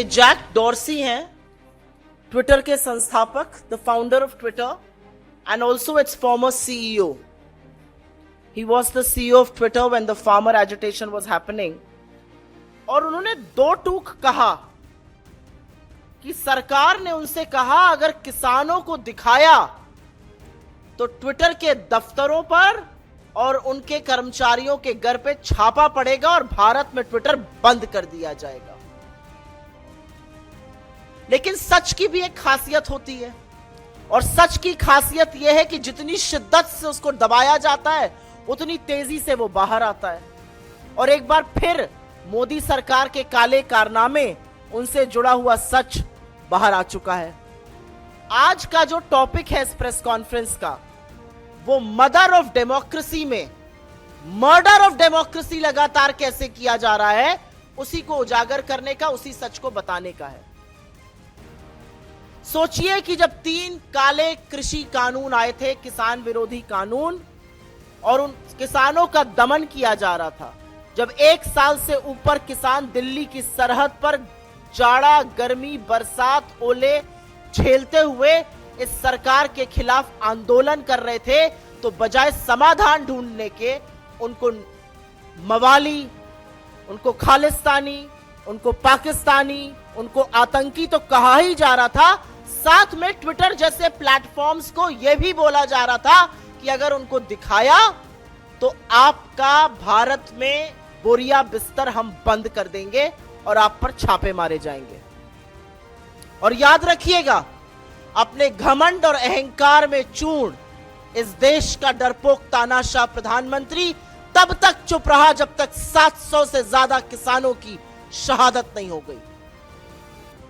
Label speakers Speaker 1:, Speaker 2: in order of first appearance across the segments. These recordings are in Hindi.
Speaker 1: ये जैक डॉर्सी हैं, ट्विटर के संस्थापक, the founder of Twitter and also it's farmer CEO. He was the CEO of Twitter when the farmer agitation was happening. और उन्होंने दो टूक कहा कि सरकार ने उनसे कहा अगर किसानों को दिखाया तो ट्विटर के दफ्तरों पर और उनके कर्मचारियों के घर पे छापा पड़ेगा और भारत में ट्विटर बंद कर दिया जाएगा. लेकिन सच की भी एक खासियत होती है, और सच की खासियत यह है कि जितनी शिद्दत से उसको दबाया जाता है उतनी तेजी से वो बाहर आता है. और एक बार फिर मोदी सरकार के काले कारनामे, उनसे जुड़ा हुआ सच बाहर आ चुका है. आज का जो टॉपिक है इस प्रेस कॉन्फ्रेंस का, वो मदर ऑफ डेमोक्रेसी में मर्डर ऑफ डेमोक्रेसी लगातार कैसे किया जा रहा है, उसी को उजागर करने का, उसी सच को बताने का है. सोचिए कि जब 3 काले कृषि कानून आए थे, किसान विरोधी कानून, और उन किसानों का दमन किया जा रहा था, जब 1 साल से ऊपर किसान दिल्ली की सरहद पर जाड़ा, गर्मी, बरसात, ओले झेलते हुए इस सरकार के खिलाफ आंदोलन कर रहे थे, तो बजाय समाधान ढूंढने के उनको मवाली, उनको खालिस्तानी, उनको पाकिस्तानी, उनको आतंकी तो कहा ही जा रहा था. साथ में ट्विटर जैसे प्लेटफॉर्म्स को यह भी बोला जा रहा था कि अगर उनको दिखाया तो आपका भारत में बोरिया बिस्तर हम बंद कर देंगे और आप पर छापे मारे जाएंगे. और याद रखिएगा, अपने घमंड और अहंकार में चूर्ण इस देश का डरपोक तानाशाह प्रधानमंत्री तब तक चुप रहा जब तक 700 से ज्यादा किसानों की शहादत नहीं हो गई.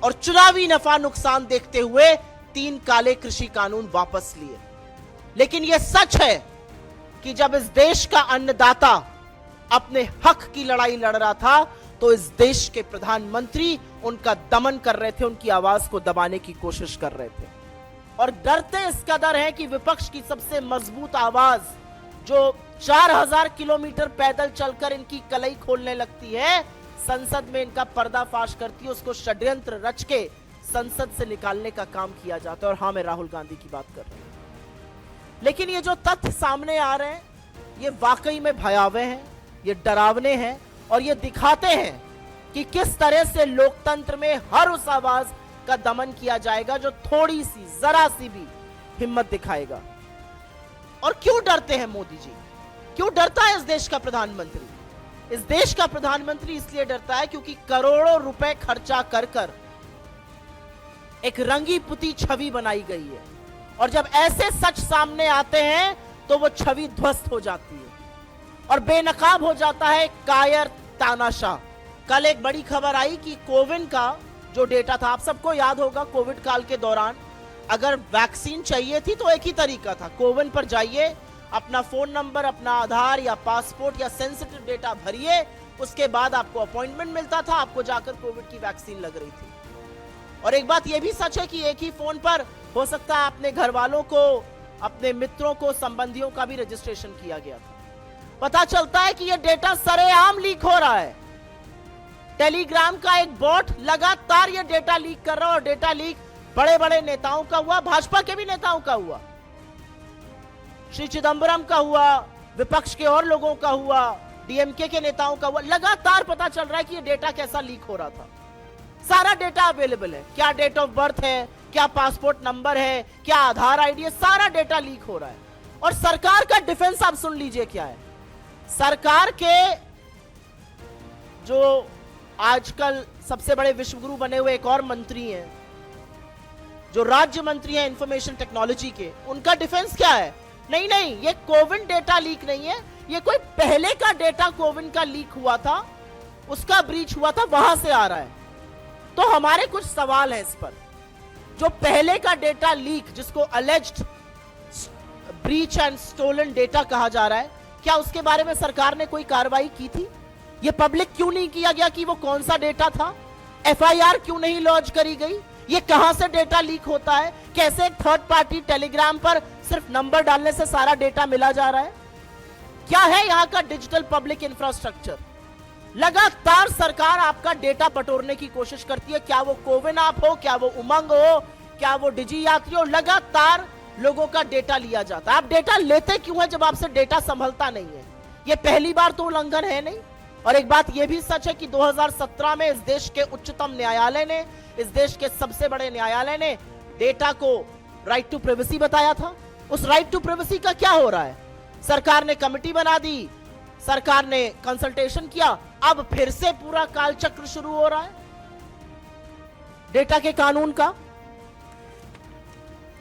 Speaker 1: और चुनावी नफा नुकसान देखते हुए 3 काले कृषि कानून वापस लिए. लेकिन यह सच है कि जब इस देश का अन्नदाता अपने हक की लड़ाई लड़ रहा था, तो इस देश के प्रधानमंत्री उनका दमन कर रहे थे, उनकी आवाज को दबाने की कोशिश कर रहे थे. और डरते इस कदर हैं कि विपक्ष की सबसे मजबूत आवाज, जो 4000 किलोमीटर पैदल चलकर इनकी कलई खोलने लगती है, संसद में इनका पर्दाफाश करती है, उसको षड्यंत्र रच के संसद से निकालने का काम किया जाता है. और हाँ, मैं राहुल गांधी की बात कर रहा हूं. लेकिन ये जो तथ्य सामने आ रहे हैं, ये वाकई में भयावह हैं, ये डरावने हैं, और ये दिखाते हैं कि किस तरह से लोकतंत्र में हर उस आवाज का दमन किया जाएगा जो थोड़ी सी, जरा सी भी हिम्मत दिखाएगा. और क्यों डरते हैं मोदी जी? क्यों डरता है इस देश का प्रधानमंत्री? इस देश का प्रधानमंत्री इसलिए डरता है क्योंकि करोड़ों रुपए खर्चा कर कर एक रंगी पुती छवि बनाई गई है, और जब ऐसे सच सामने आते हैं तो वो छवि ध्वस्त हो जाती है और बेनकाब हो जाता है कायर तानाशाह. कल एक बड़ी खबर आई कि कोविन का जो डेटा था, आप सबको याद होगा, कोविड काल के दौरान अगर वैक्सीन चाहिए थी तो एक ही तरीका था, कोविन पर जाइए, अपना फोन नंबर, अपना आधार या पासपोर्ट या सेंसिटिव डेटा भरिए, उसके बाद आपको अपॉइंटमेंट मिलता था, आपको जाकर कोविड की वैक्सीन लग रही थी. और एक बात यह भी सच है कि एक ही फोन पर हो सकता है अपने घर वालों को, अपने मित्रों को, संबंधियों का भी रजिस्ट्रेशन किया गया था. पता चलता है कि यह डेटा सरेआम लीक हो रहा है. टेलीग्राम का एक बॉट लगातार यह डेटा लीक कर रहा है, और डेटा लीक बड़े बड़े नेताओं का हुआ, भाजपा के भी नेताओं का हुआ, श्री चिदंबरम का हुआ, विपक्ष के और लोगों का हुआ, डीएमके के नेताओं का हुआ. लगातार पता चल रहा है कि यह डेटा कैसा लीक हो रहा था. सारा डेटा अवेलेबल है, क्या डेट ऑफ बर्थ है, क्या पासपोर्ट नंबर है, क्या आधार आईडी है, सारा डेटा लीक हो रहा है. और सरकार का डिफेंस आप सुन लीजिए क्या है. सरकार के जो आजकल सबसे बड़े विश्वगुरु बने हुए एक और मंत्री हैं, जो राज्य मंत्री हैं इंफॉर्मेशन टेक्नोलॉजी के, उनका डिफेंस क्या है? नहीं, ये कोविन डेटा लीक नहीं है, ये कोई पहले का डेटा कोविन का लीक हुआ था, उसका ब्रीच हुआ था, वहां से आ रहा है. तो हमारे कुछ सवाल हैं इस पर. जो पहले का डेटा लीक, जिसको alleged breach and stolen data कहा जा रहा है, क्या उसके बारे में सरकार ने कोई कार्रवाई की थी? ये पब्लिक क्यों नहीं किया गया कि वो कौन सा डेटा था? एफआईआर क्यों नहीं लॉन्च करी गई? ये कहां से डेटा लीक होता है? कैसे एक थर्ड पार्टी टेलीग्राम पर सिर्फ नंबर डालने से सारा डेटा मिला जा रहा है? क्या है यहां का डिजिटल पब्लिक इंफ्रास्ट्रक्चर? लगातार सरकार आपका डेटा बटोरने की कोशिश करती है, क्या वो कोविन ऐप हो, क्या वो उमंग हो, क्या वो डिजी यात्री हो, लगातार लोगों का डेटा लिया जाता है। आप डेटा लेते क्यों है जब आपसे डेटा संभलता नहीं है? ये पहली बार तो उल्लंघन है नहीं। और एक बात यह भी सच है कि 2017 में इस देश के उच्चतम न्यायालय ने, इस देश के सबसे बड़े न्यायालय ने डेटा को राइट टू प्राइवेसी बताया था। उस राइट टू प्राइवेसी का क्या हो रहा है? सरकार ने कमेटी बना दी, सरकार ने कंसल्टेशन किया, अब फिर से पूरा कालचक्र शुरू हो रहा है डेटा के कानून का।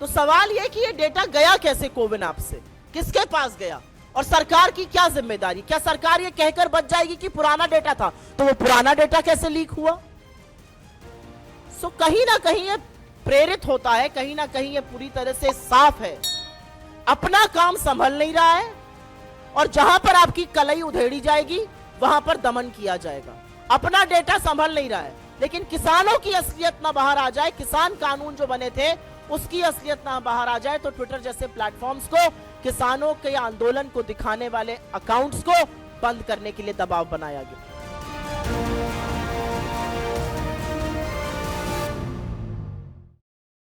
Speaker 1: तो सवाल यह कि ये डेटा गया कैसे कोविन ऐप से, किसके पास गया, और सरकार की क्या जिम्मेदारी? क्या सरकार ये कहकर बच जाएगी कि पुराना डेटा था, तो वो पुराना डेटा कैसे लीक हुआ? सो कहीं ना कहीं ये प्रेरित होता है, कहीं ना कहीं ये पूरी तरह से साफ है, अपना काम संभल नहीं रहा है, और जहां पर आपकी कलई उधेड़ी जाएगी वहां पर दमन किया जाएगा। अपना डेटा संभल नहीं रहा है, लेकिन किसानों की असलियत ना बाहर आ जाए, किसान कानून जो बने थे उसकी असलियत ना बाहर आ जाए, तो ट्विटर जैसे प्लेटफॉर्म्स को, किसानों के आंदोलन को दिखाने वाले अकाउंट्स को बंद करने के लिए दबाव बनाया गया।